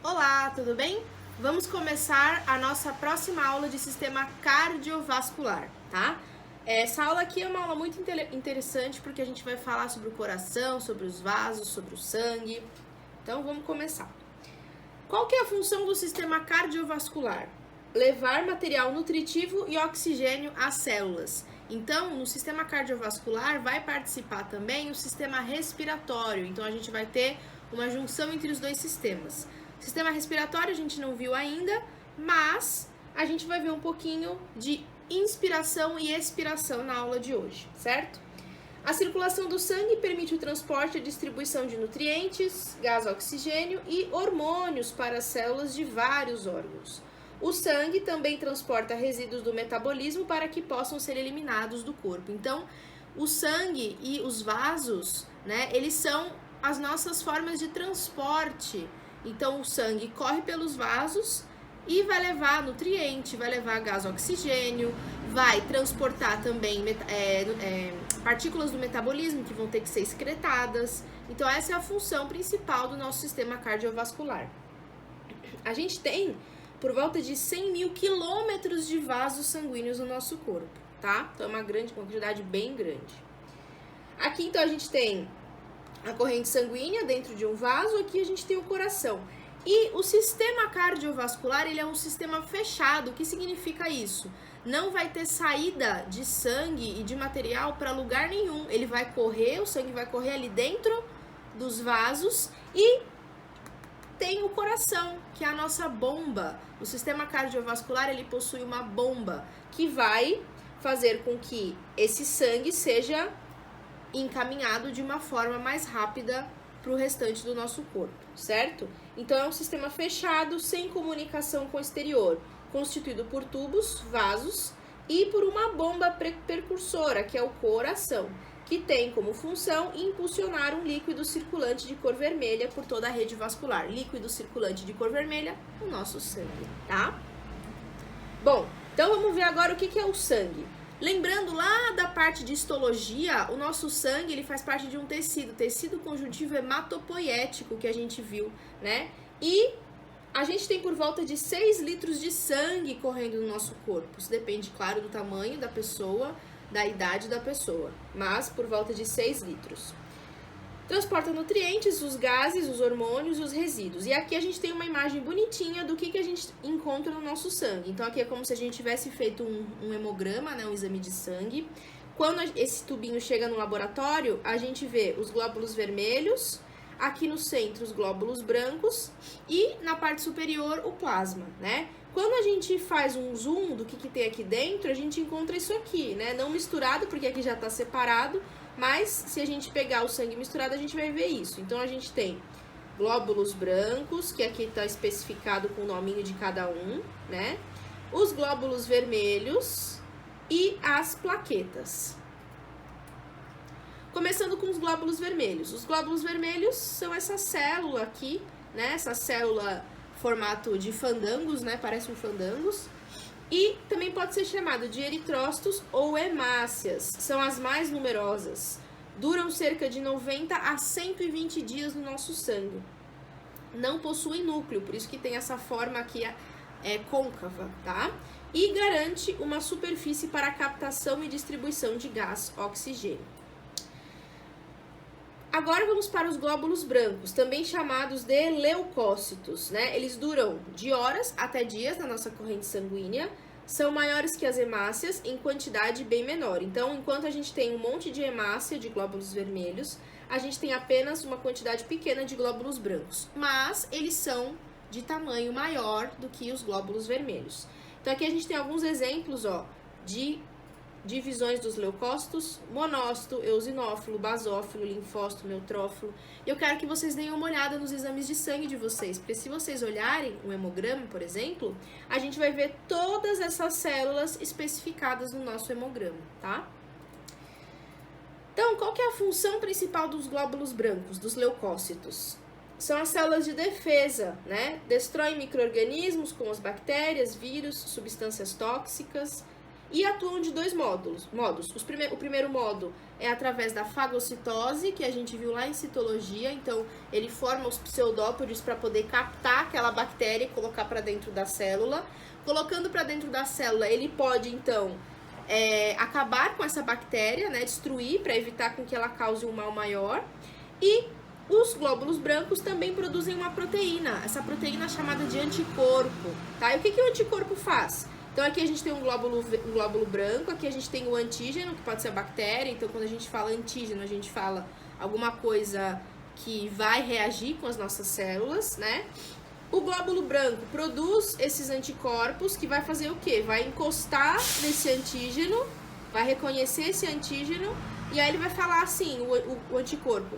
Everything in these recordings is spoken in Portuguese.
Olá, tudo bem? Vamos começar a nossa próxima aula de sistema cardiovascular, tá? Essa aula aqui é uma aula muito interessante porque a gente vai falar sobre o coração, sobre os vasos, sobre o sangue. Então vamos começar. Qual que é a função do sistema cardiovascular? Levar material nutritivo e oxigênio às células. Então, no sistema cardiovascular vai participar também o sistema respiratório. Então, a gente vai ter uma junção entre os dois sistemas. O sistema respiratório a gente não viu ainda, mas a gente vai ver um pouquinho de inspiração e expiração na aula de hoje, certo? A circulação do sangue permite o transporte e a distribuição de nutrientes, gás oxigênio e hormônios para as células de vários órgãos. O sangue também transporta resíduos do metabolismo para que possam ser eliminados do corpo. Então, o sangue e os vasos, né, eles são as nossas formas de transporte. Então, o sangue corre pelos vasos e vai levar nutriente, vai levar gás oxigênio, vai transportar também partículas do metabolismo que vão ter que ser excretadas. Então, essa é a função principal do nosso sistema cardiovascular. A gente tem por volta de 100 mil quilômetros de vasos sanguíneos no nosso corpo, tá? Então, é uma quantidade bem grande. Aqui, então, a gente tem a corrente sanguínea dentro de um vaso, aqui a gente tem o coração. E o sistema cardiovascular, ele é um sistema fechado. O que significa isso? Não vai ter saída de sangue e de material para lugar nenhum. Ele vai correr, o sangue vai correr ali dentro dos vasos e tem o coração, que é a nossa bomba. O sistema cardiovascular, ele possui uma bomba que vai fazer com que esse sangue seja encaminhado de uma forma mais rápida para o restante do nosso corpo, certo? Então, é um sistema fechado, sem comunicação com o exterior, constituído por tubos, vasos e por uma bomba precursora, que é o coração, que tem como função impulsionar um líquido circulante de cor vermelha por toda a rede vascular. Líquido circulante de cor vermelha, o nosso sangue, tá? Bom, então vamos ver agora o que é o sangue. Lembrando lá da parte de histologia, o nosso sangue ele faz parte de um tecido conjuntivo hematopoético que a gente viu, né? E a gente tem por volta de 6 litros de sangue correndo no nosso corpo. Isso depende, claro, do tamanho da pessoa, da idade da pessoa, mas por volta de 6 litros. Transporta nutrientes, os gases, os hormônios e os resíduos. E aqui a gente tem uma imagem bonitinha do que a gente encontra no nosso sangue. Então aqui é como se a gente tivesse feito um hemograma, né, um exame de sangue. Quando esse tubinho chega no laboratório, a gente vê os glóbulos vermelhos, aqui no centro os glóbulos brancos e na parte superior o plasma, né? Quando a gente faz um zoom do que tem aqui dentro, a gente encontra isso aqui, né? Não misturado, porque aqui já está separado, mas se a gente pegar o sangue misturado, a gente vai ver isso. Então, a gente tem glóbulos brancos, que aqui está especificado com o nominho de cada um, né? Os glóbulos vermelhos e as plaquetas. Começando com os glóbulos vermelhos. Os glóbulos vermelhos são essa célula aqui, né? Essa célula formato de fandangos, né? Parece um fandangos. E também pode ser chamado de eritrócitos ou hemácias. São as mais numerosas. Duram cerca de 90 a 120 dias no nosso sangue. Não possuem núcleo, por isso que tem essa forma aqui côncava, tá? E garante uma superfície para a captação e distribuição de gás oxigênio. Agora vamos para os glóbulos brancos, também chamados de leucócitos, né? Eles duram de horas até dias na nossa corrente sanguínea, são maiores que as hemácias em quantidade bem menor. Então, enquanto a gente tem um monte de hemácia, de glóbulos vermelhos, a gente tem apenas uma quantidade pequena de glóbulos brancos, mas eles são de tamanho maior do que os glóbulos vermelhos. Então, aqui a gente tem alguns exemplos, ó, de divisões dos leucócitos: monócito, eosinófilo, basófilo, linfócito, neutrófilo. Eu quero que vocês deem uma olhada nos exames de sangue de vocês, porque se vocês olharem um hemograma, por exemplo, a gente vai ver todas essas células especificadas no nosso hemograma, tá? Então, qual que é a função principal dos glóbulos brancos, dos leucócitos? São as células de defesa, né? Destroem micro-organismos como as bactérias, vírus, substâncias tóxicas. e atuam de dois modos. O primeiro modo é através da fagocitose, que a gente viu lá em citologia. Então, ele forma os pseudópodes para poder captar aquela bactéria e colocar para dentro da célula. Colocando para dentro da célula, ele pode, então, acabar com essa bactéria, né, destruir para evitar com que ela cause um mal maior. E os glóbulos brancos também produzem uma proteína, essa proteína chamada de anticorpo, tá? E o que o anticorpo faz? Então aqui a gente tem um glóbulo branco, aqui a gente tem o antígeno, que pode ser a bactéria. Então quando a gente fala antígeno, a gente fala alguma coisa que vai reagir com as nossas células, né? O glóbulo branco produz esses anticorpos, que vai fazer o quê? Vai encostar nesse antígeno, vai reconhecer esse antígeno, e aí ele vai falar assim, o anticorpo,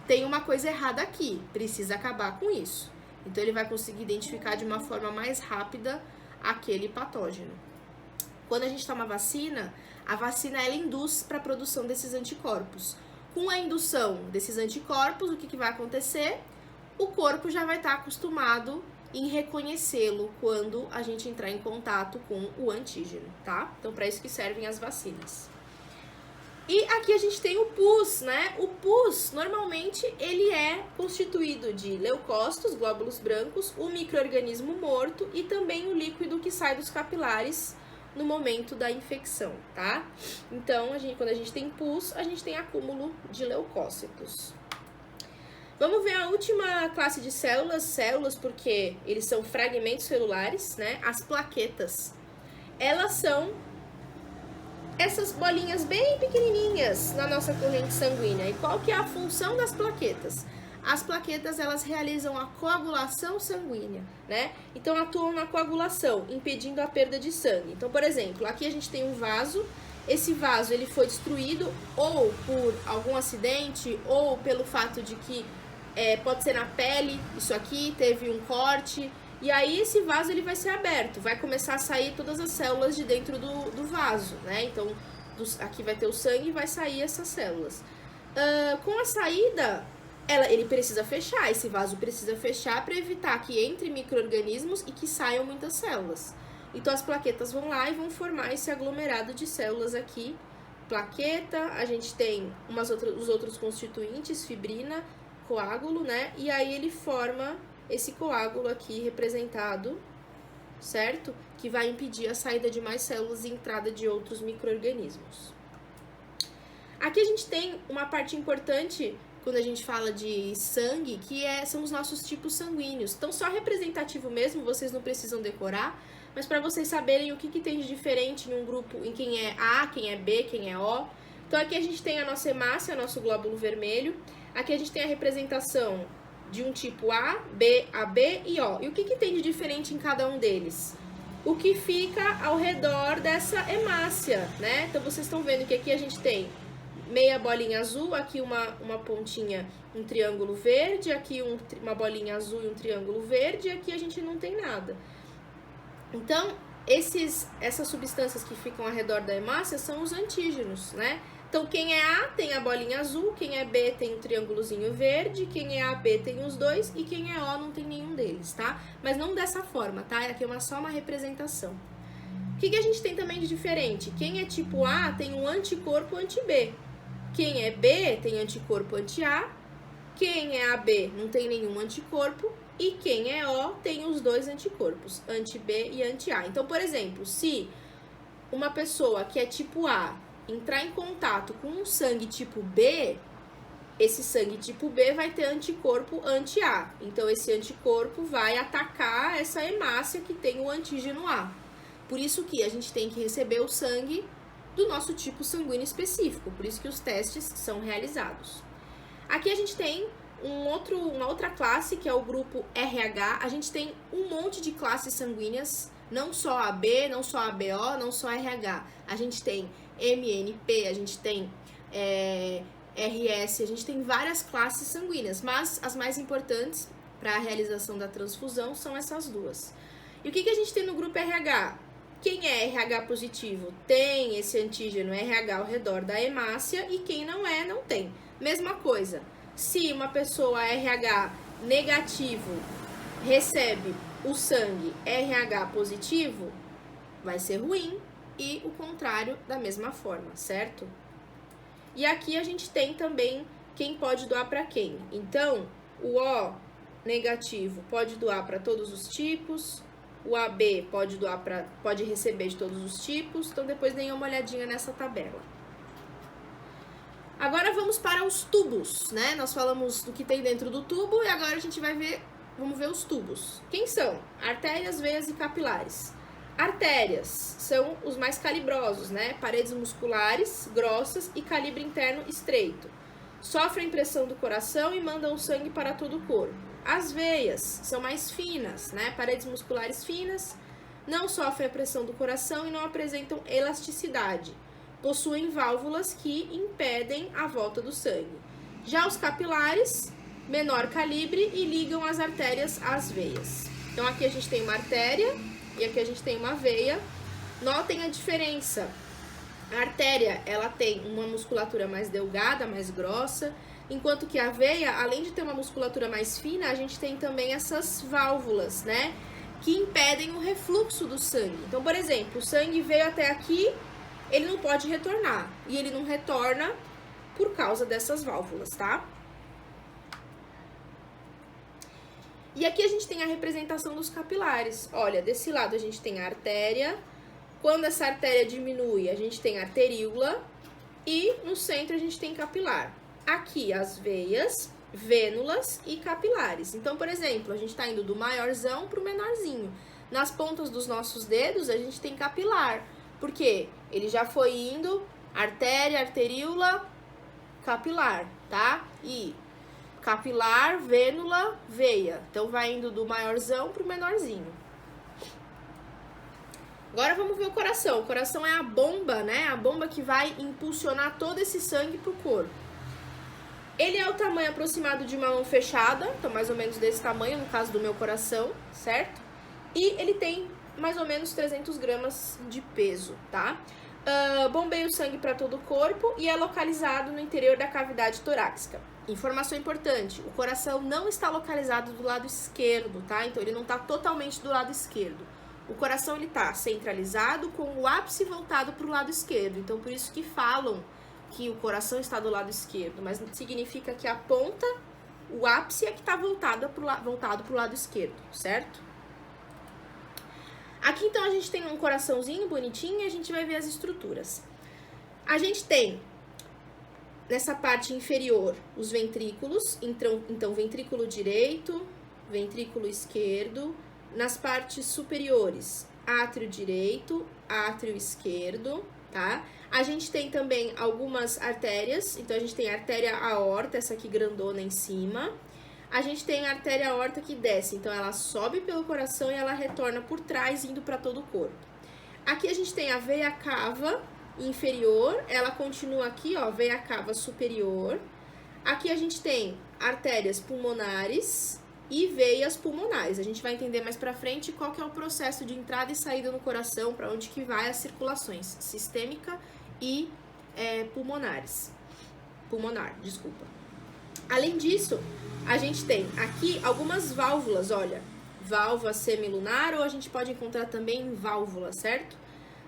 tem uma coisa errada aqui, precisa acabar com isso. Então ele vai conseguir identificar de uma forma mais rápida aquele patógeno. Quando a gente toma vacina, a vacina ela induz para a produção desses anticorpos. Com a indução desses anticorpos, o que vai acontecer? O corpo já vai estar acostumado em reconhecê-lo quando a gente entrar em contato com o antígeno, tá? Então, para isso que servem as vacinas. E aqui a gente tem o pus, né? O pus, normalmente, ele é constituído de leucócitos, glóbulos brancos, o micro-organismo morto e também o líquido que sai dos capilares no momento da infecção, tá? Então, quando a gente tem pus, a gente tem acúmulo de leucócitos. Vamos ver a última classe de células, porque eles são fragmentos celulares, né? As plaquetas. Elas são essas bolinhas bem pequenininhas na nossa corrente sanguínea. E qual que é a função das plaquetas? As plaquetas, elas realizam a coagulação sanguínea, né? Então, atuam na coagulação, impedindo a perda de sangue. Então, por exemplo, aqui a gente tem um vaso. Esse vaso, ele foi destruído ou por algum acidente ou pelo fato de que pode ser na pele, isso aqui, teve um corte. E aí esse vaso ele vai ser aberto, vai começar a sair todas as células de dentro do vaso, né? Então aqui vai ter o sangue e vai sair essas células. Com a saída, ele precisa fechar, esse vaso precisa fechar para evitar que entre micro-organismos e que saiam muitas células. Então as plaquetas vão lá e vão formar esse aglomerado de células aqui. Plaqueta, a gente tem os outros constituintes, fibrina, coágulo, né? E aí ele forma esse coágulo aqui representado, certo? Que vai impedir a saída de mais células e entrada de outros micro-organismos. Aqui a gente tem uma parte importante quando a gente fala de sangue, que são os nossos tipos sanguíneos. Então, só representativo mesmo, vocês não precisam decorar, mas para vocês saberem o que tem de diferente em um grupo, em quem é A, quem é B, quem é O. Então, aqui a gente tem a nossa hemácia, nosso glóbulo vermelho. Aqui a gente tem a representação de um tipo A, B, AB e O. E o que tem de diferente em cada um deles? O que fica ao redor dessa hemácia, né? Então, vocês estão vendo que aqui a gente tem meia bolinha azul, aqui uma pontinha, um triângulo verde, aqui uma bolinha azul e um triângulo verde, e aqui a gente não tem nada. Então, essas substâncias que ficam ao redor da hemácia são os antígenos, né? Então, quem é A tem a bolinha azul, quem é B tem o triângulozinho verde, quem é AB tem os dois e quem é O não tem nenhum deles, tá? Mas não dessa forma, tá? Aqui é só uma representação. O que a gente tem também de diferente? Quem é tipo A tem um anticorpo anti-B. Quem é B tem anticorpo anti-A. Quem é AB não tem nenhum anticorpo. E quem é O tem os dois anticorpos, anti-B e anti-A. Então, por exemplo, se uma pessoa que é tipo A entrar em contato com um sangue tipo B, esse sangue tipo B vai ter anticorpo anti-A. Então, esse anticorpo vai atacar essa hemácia que tem o antígeno A. Por isso que a gente tem que receber o sangue do nosso tipo sanguíneo específico. Por isso que os testes são realizados. Aqui a gente tem uma outra classe, que é o grupo RH. A gente tem um monte de classes sanguíneas, não só AB, não só ABO, não só RH. A gente tem MNP, a gente tem RS, a gente tem várias classes sanguíneas, mas as mais importantes para a realização da transfusão são essas duas. E o que a gente tem no grupo RH? Quem é RH positivo tem esse antígeno RH ao redor da hemácia e quem não é, não tem. Mesma coisa, se uma pessoa RH negativo recebe o sangue RH positivo, vai ser ruim, e o contrário da mesma forma, certo? E aqui a gente tem também quem pode doar para quem. Então, o O negativo pode doar para todos os tipos, o AB pode receber de todos os tipos, então depois deem uma olhadinha nessa tabela. Agora vamos para os tubos, né? Nós falamos do que tem dentro do tubo e agora a gente vamos ver os tubos. Quem são? Artérias, veias e capilares. Artérias são os mais calibrosos, né? Paredes musculares, grossas e calibre interno estreito. Sofrem pressão do coração e mandam o sangue para todo o corpo. As veias são mais finas, né? Paredes musculares finas, não sofrem a pressão do coração e não apresentam elasticidade. Possuem válvulas que impedem a volta do sangue. Já os capilares, menor calibre e ligam as artérias às veias. Então aqui a gente tem uma artéria e aqui a gente tem uma veia. Notem a diferença. A artéria, ela tem uma musculatura mais delgada, mais grossa, enquanto que a veia, além de ter uma musculatura mais fina, a gente tem também essas válvulas, né, que impedem o refluxo do sangue. Então, por exemplo, o sangue veio até aqui, ele não pode retornar, e ele não retorna por causa dessas válvulas, tá? E aqui a gente tem a representação dos capilares. Olha, desse lado a gente tem a artéria. Quando essa artéria diminui, a gente tem arteríola. E no centro a gente tem capilar. Aqui as veias, vênulas e capilares. Então, por exemplo, a gente está indo do maiorzão para o menorzinho. Nas pontas dos nossos dedos a gente tem capilar. Por quê? Ele já foi indo artéria, arteríola, capilar, tá? E capilar, vênula, veia. Então, vai indo do maiorzão para o menorzinho. Agora, vamos ver o coração. O coração é a bomba, né? A bomba que vai impulsionar todo esse sangue para o corpo. Ele é o tamanho aproximado de uma mão fechada. Então, mais ou menos desse tamanho, no caso do meu coração, certo? E ele tem mais ou menos 300 gramas de peso, tá? Bombeia o sangue para todo o corpo e é localizado no interior da cavidade torácica. Informação importante, o coração não está localizado do lado esquerdo, tá? Então, ele não está totalmente do lado esquerdo. O coração, ele tá centralizado com o ápice voltado para o lado esquerdo. Então, por isso que falam que o coração está do lado esquerdo, mas significa que a ponta, o ápice é que está voltado para o lado esquerdo, certo? Aqui, então, a gente tem um coraçãozinho bonitinho e a gente vai ver as estruturas. A gente tem, nessa parte inferior, os ventrículos, então ventrículo direito, ventrículo esquerdo. Nas partes superiores, átrio direito, átrio esquerdo, tá? A gente tem também algumas artérias, então a gente tem a artéria aorta, essa aqui grandona em cima. A gente tem a artéria aorta que desce, então ela sobe pelo coração e ela retorna por trás, indo para todo o corpo. Aqui a gente tem a veia cava inferior, ela continua aqui, ó, veia cava superior. Aqui a gente tem artérias pulmonares e veias pulmonares. A gente vai entender mais pra frente qual que é o processo de entrada e saída no coração, para onde que vai as circulações sistêmica e pulmonar, desculpa. Além disso, a gente tem aqui algumas válvulas, olha, válvula semilunar, ou a gente pode encontrar também válvula, certo?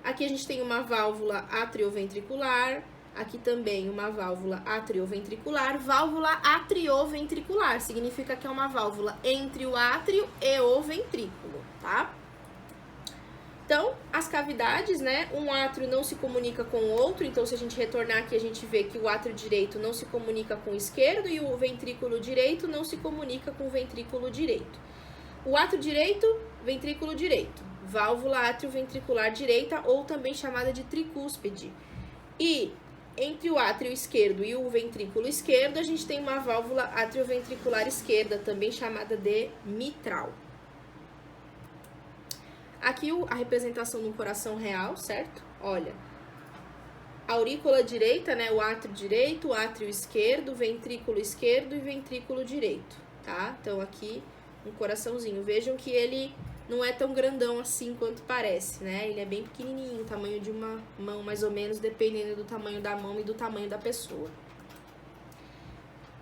Aqui a gente tem uma válvula atrioventricular, aqui também uma válvula atrioventricular. Válvula atrioventricular significa que é uma válvula entre o átrio e o ventrículo, tá? Então, as cavidades, né? Um átrio não se comunica com o outro, então se a gente retornar aqui, a gente vê que o átrio direito não se comunica com o esquerdo e o ventrículo direito não se comunica com o ventrículo direito. O átrio direito, ventrículo direito. Válvula atrioventricular direita, ou também chamada de tricúspide. E entre o átrio esquerdo e o ventrículo esquerdo, a gente tem uma válvula atrioventricular esquerda, também chamada de mitral. Aqui a representação do coração real, certo? Olha, aurícula direita, né, o átrio direito, o átrio esquerdo, ventrículo esquerdo e ventrículo direito, tá? Então aqui um coraçãozinho. Vejam que ele não é tão grandão assim quanto parece, né? Ele é bem pequenininho, tamanho de uma mão mais ou menos, dependendo do tamanho da mão e do tamanho da pessoa.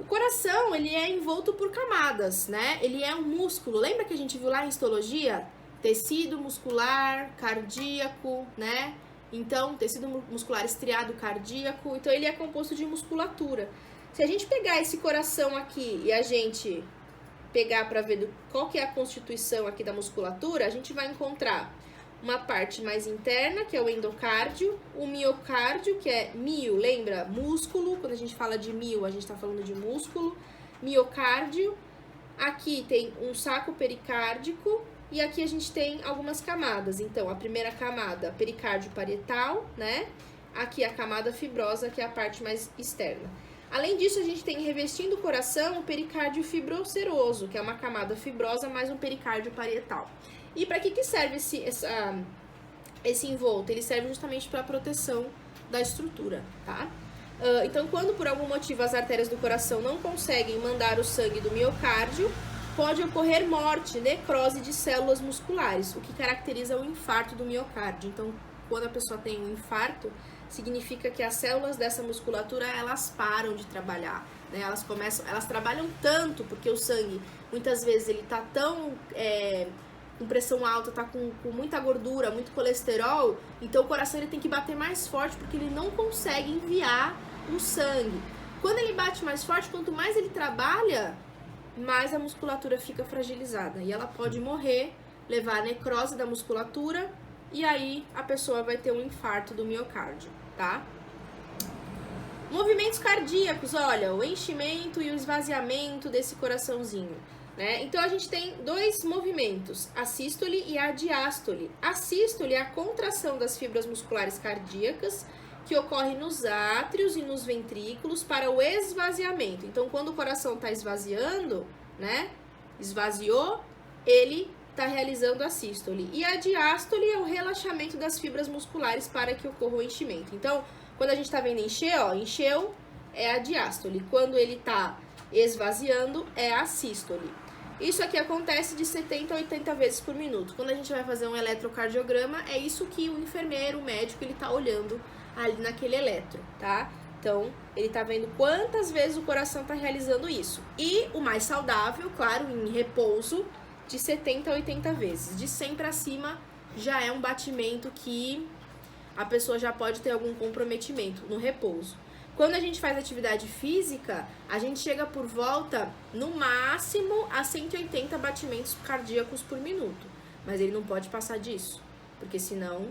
O coração, ele é envolto por camadas, né? Ele é um músculo. Lembra que a gente viu lá em histologia? Tecido muscular, cardíaco, né? Então, tecido muscular estriado cardíaco, então ele é composto de musculatura. Se a gente pegar esse coração aqui e a gente pegar para ver qual que é a constituição aqui da musculatura, a gente vai encontrar uma parte mais interna, que é o endocárdio, o miocárdio, que é mio, lembra? Músculo, quando a gente fala de mio, a gente está falando de músculo, miocárdio. Aqui tem um saco pericárdico e aqui a gente tem algumas camadas. Então, a primeira camada, pericárdio parietal, né? Aqui a camada fibrosa, que é a parte mais externa. Além disso, a gente tem revestindo o coração o pericárdio fibroceroso, que é uma camada fibrosa mais um pericárdio parietal. E para que serve esse envolto? Ele serve justamente para a proteção da estrutura, tá? Então, quando por algum motivo as artérias do coração não conseguem mandar o sangue do miocárdio, pode ocorrer morte, necrose de células musculares, o que caracteriza o infarto do miocárdio. Então, quando a pessoa tem um infarto, significa que as células dessa musculatura, elas param de trabalhar, né? Elas trabalham tanto, porque o sangue, muitas vezes, ele tá tão com pressão alta, tá com muita gordura, muito colesterol, então o coração ele tem que bater mais forte, porque ele não consegue enviar o sangue. Quando ele bate mais forte, quanto mais ele trabalha, mais a musculatura fica fragilizada, e ela pode morrer, levar a necrose da musculatura, e aí a pessoa vai ter um infarto do miocárdio, tá? Movimentos cardíacos, olha, o enchimento e o esvaziamento desse coraçãozinho, né? Então a gente tem dois movimentos, a sístole e a diástole. A sístole é a contração das fibras musculares cardíacas que ocorre nos átrios e nos ventrículos para o esvaziamento. Então quando o coração está esvaziando, né? Esvaziou, ele está realizando a sístole. E a diástole é o relaxamento das fibras musculares para que ocorra o enchimento. Então, quando a gente está vendo encher, ó, encheu é a diástole. Quando ele está esvaziando, é a sístole. Isso aqui acontece de 70 a 80 vezes por minuto. Quando a gente vai fazer um eletrocardiograma, é isso que o enfermeiro, o médico, ele tá olhando ali naquele eletro, tá? Então, ele tá vendo quantas vezes o coração tá realizando isso. E o mais saudável, claro, em repouso, de 70 a 80 vezes. De 100 para cima, já é um batimento que a pessoa já pode ter algum comprometimento no repouso. Quando a gente faz atividade física, a gente chega por volta, no máximo, a 180 batimentos cardíacos por minuto. Mas ele não pode passar disso, porque senão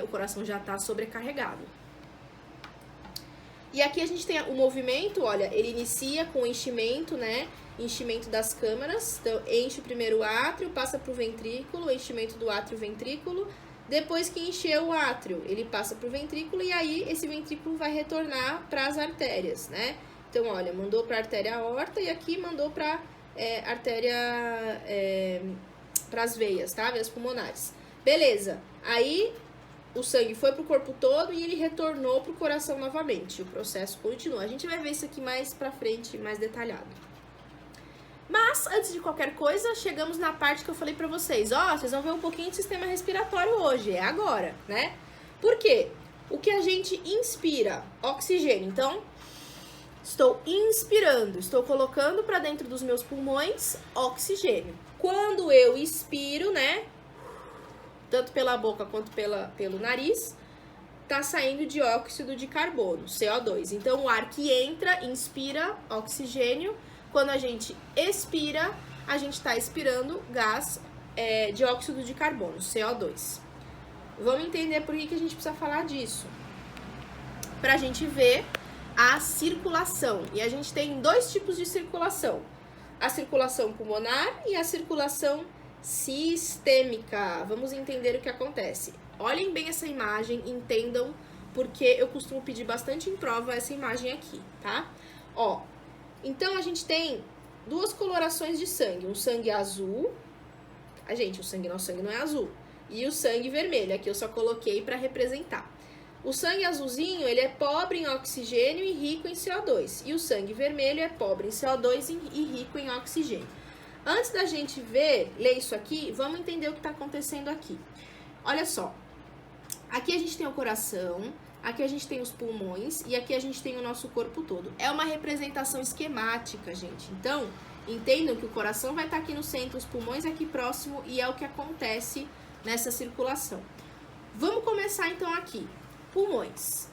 o coração já está sobrecarregado. E aqui a gente tem o movimento, olha, ele inicia com o enchimento, né? Enchimento das câmaras. Então, enche o primeiro átrio, passa para o ventrículo, enchimento do átrio ventrículo. Depois que encheu o átrio, ele passa para o ventrículo e aí esse ventrículo vai retornar para as artérias, né? Então, olha, mandou para a artéria aorta e aqui mandou para artéria, para as veias, tá? Veias pulmonares. Beleza. Aí o sangue foi pro corpo todo e ele retornou pro coração novamente. O processo continua. A gente vai ver isso aqui mais pra frente, mais detalhado. Mas, antes de qualquer coisa, chegamos na parte que eu falei pra vocês. Ó, vocês vão ver um pouquinho de sistema respiratório hoje, é agora, né? Por quê? O que a gente inspira? Oxigênio. Então, estou inspirando, estou colocando pra dentro dos meus pulmões oxigênio. Quando eu expiro, né? Tanto pela boca quanto pelo nariz, tá saindo dióxido de carbono, CO2. Então, o ar que entra, inspira oxigênio. Quando a gente expira, a gente tá expirando gás, dióxido de carbono, CO2. Vamos entender por que a gente precisa falar disso. Pra gente ver a circulação. E a gente tem dois tipos de circulação. A circulação pulmonar e a circulação sistêmica. Vamos entender o que acontece. Olhem bem essa imagem, entendam, porque eu costumo pedir bastante em prova essa imagem aqui, tá? Ó, então a gente tem duas colorações de sangue, um sangue azul, nosso sangue não é azul, e o sangue vermelho, aqui eu só coloquei para representar. O sangue azulzinho, ele é pobre em oxigênio e rico em CO2, e o sangue vermelho é pobre em CO2 e rico em oxigênio. Antes da gente ler isso aqui, vamos entender o que está acontecendo aqui. Olha só, aqui a gente tem o coração, aqui a gente tem os pulmões e aqui a gente tem o nosso corpo todo. É uma representação esquemática, gente. Então, entendam que o coração vai estar aqui no centro, os pulmões aqui próximo e é o que acontece nessa circulação. Vamos começar então aqui. Pulmões,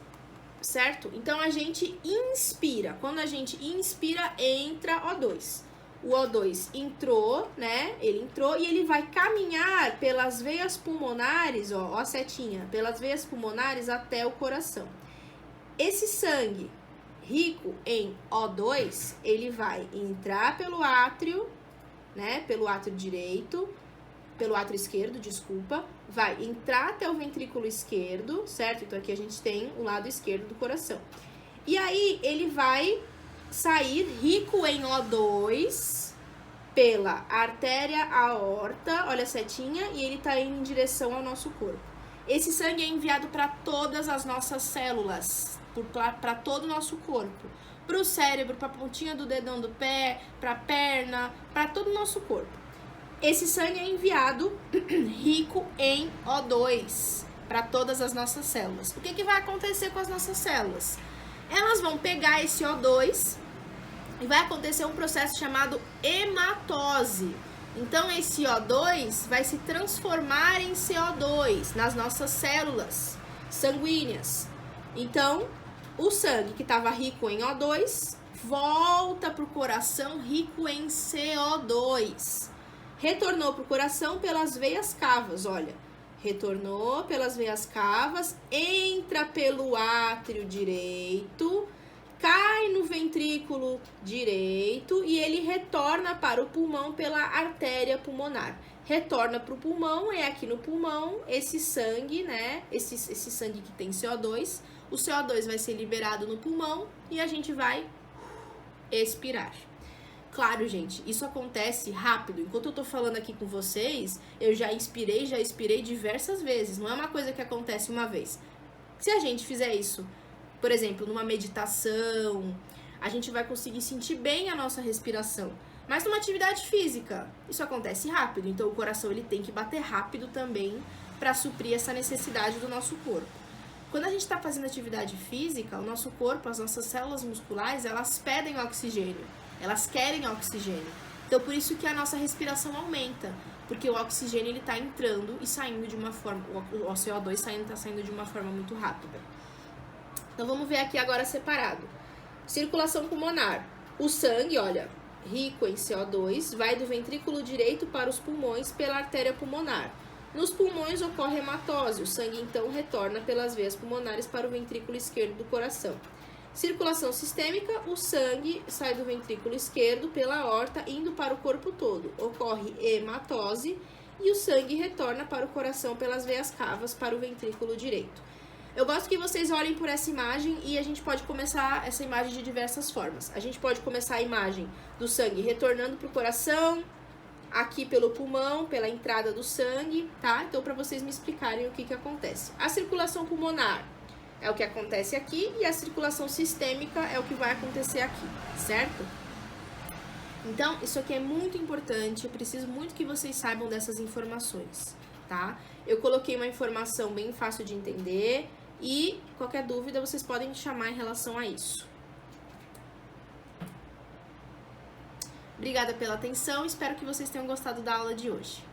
certo? Então a gente inspira. Quando a gente inspira, entra O2. O O2 entrou, né? Ele entrou e ele vai caminhar pelas veias pulmonares, ó a setinha, pelas veias pulmonares até o coração. Esse sangue rico em O2, ele vai entrar pelo átrio, né? Pelo átrio direito, pelo átrio esquerdo, desculpa, vai entrar até o ventrículo esquerdo, certo? Então aqui a gente tem o lado esquerdo do coração. E aí ele vai sair rico em O2 pela artéria aorta, olha a setinha, e ele tá indo em direção ao nosso corpo. Esse sangue é enviado para todas as nossas células, para todo o nosso corpo. Para o cérebro, para a pontinha do dedão do pé, para a perna, para todo o nosso corpo. Esse sangue é enviado rico em O2 para todas as nossas células. O que vai acontecer com as nossas células? Elas vão pegar esse O2 e vai acontecer um processo chamado hematose. Então, esse O2 vai se transformar em CO2 nas nossas células sanguíneas. Então, o sangue que estava rico em O2 volta para o coração rico em CO2. Retornou para o coração pelas veias cavas, olha. Retornou pelas veias cavas, entra pelo átrio direito, cai no ventrículo direito e ele retorna para o pulmão pela artéria pulmonar. Retorna para o pulmão, é aqui no pulmão, esse sangue, né? Esse sangue que tem CO2. O CO2 vai ser liberado no pulmão e a gente vai expirar. Claro, gente, isso acontece rápido. Enquanto eu tô falando aqui com vocês, eu já expirei diversas vezes. Não é uma coisa que acontece uma vez. Se a gente fizer isso, por exemplo, numa meditação, a gente vai conseguir sentir bem a nossa respiração. Mas numa atividade física, isso acontece rápido. Então o coração ele tem que bater rápido também para suprir essa necessidade do nosso corpo. Quando a gente está fazendo atividade física, o nosso corpo, as nossas células musculares, elas pedem oxigênio. Elas querem oxigênio. Então, por isso que a nossa respiração aumenta. Porque o oxigênio, ele tá entrando e saindo de uma forma... O CO2 tá saindo de uma forma muito rápida. Então, vamos ver aqui agora separado. Circulação pulmonar. O sangue, olha, rico em CO2, vai do ventrículo direito para os pulmões pela artéria pulmonar. Nos pulmões ocorre hematose. O sangue, então, retorna pelas veias pulmonares para o ventrículo esquerdo do coração. Circulação sistêmica, o sangue sai do ventrículo esquerdo pela aorta, indo para o corpo todo. Ocorre hematose e o sangue retorna para o coração pelas veias cavas para o ventrículo direito. Eu gosto que vocês olhem por essa imagem e a gente pode começar essa imagem de diversas formas. A gente pode começar a imagem do sangue retornando para o coração, aqui pelo pulmão, pela entrada do sangue, tá? Então, para vocês me explicarem o que acontece. A circulação pulmonar é o que acontece aqui e a circulação sistêmica é o que vai acontecer aqui, certo? Então, isso aqui é muito importante, eu preciso muito que vocês saibam dessas informações, tá? Eu coloquei uma informação bem fácil de entender e qualquer dúvida vocês podem me chamar em relação a isso. Obrigada pela atenção, espero que vocês tenham gostado da aula de hoje.